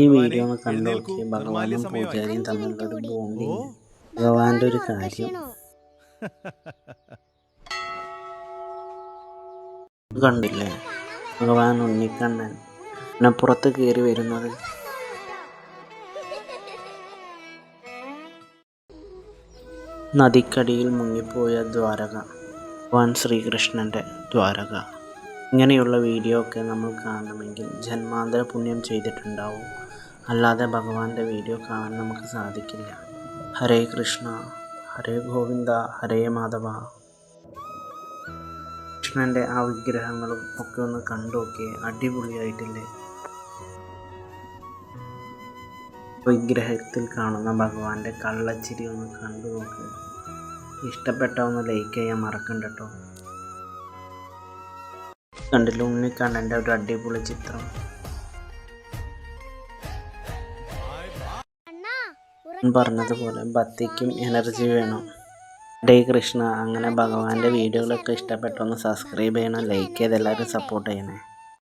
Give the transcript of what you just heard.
ഈ വീഡിയോ ഒന്ന് കണ്ടു നോക്കി. ഭഗവാനും പൂജാരിയും തമ്മിലുള്ള ഒരു ബോണ്ടിങ്, ഭഗവാന്റെ ഒരു കാര്യം കണ്ടില്ലേ? ഭഗവാൻ ഉണ്ണിക്കണ്ണൻ പുറത്ത് കയറി വരുന്നത്. നദിക്കടിയിൽ മുങ്ങിപ്പോയ ദ്വാരക, ഭഗവാൻ ശ്രീകൃഷ്ണൻ്റെ ദ്വാരക. ഇങ്ങനെയുള്ള വീഡിയോ ഒക്കെ നമ്മൾ കാണണമെങ്കിൽ ജന്മാന്തര പുണ്യം ചെയ്തിട്ടുണ്ടാവും. അല്ലാതെ ഭഗവാന്റെ വീഡിയോ കാണാൻ നമുക്ക് സാധിക്കില്ല. ഹരേ കൃഷ്ണ, ഹരേ ഗോവിന്ദ, ഹരേ മാധവ. കൃഷ്ണൻ്റെ ആ വിഗ്രഹങ്ങളും ഒക്കെ ഒന്ന് കണ്ടു നോക്കിയേ, അടിപൊളിയായിട്ടില്ലേ? വിഗ്രഹത്തിൽ കാണുന്ന ഭഗവാന്റെ കള്ളച്ചിരി ഒന്ന് കണ്ടു നോക്ക്. ഇഷ്ടപ്പെട്ട ഒന്ന് ലൈക്ക് ചെയ്യാൻ മറക്കണ്ട കേട്ടോ. കണ്ടില്ല ഉണ്ണിക്കണ്ണൻ്റെ ഒരു അടിപൊളി ചിത്രം. പറഞ്ഞതുപോലെ ഭക്തിക്കും എനർജി വേണം. ഹരേ കൃഷ്ണ. അങ്ങനെ ഭഗവാന്റെ വീഡിയോകളൊക്കെ ഇഷ്ടപ്പെട്ടൊന്ന് സബ്സ്ക്രൈബ് ചെയ്യണം, ലൈക്ക് ചെയ്ത് എല്ലാവരും സപ്പോർട്ട് ചെയ്യണേ.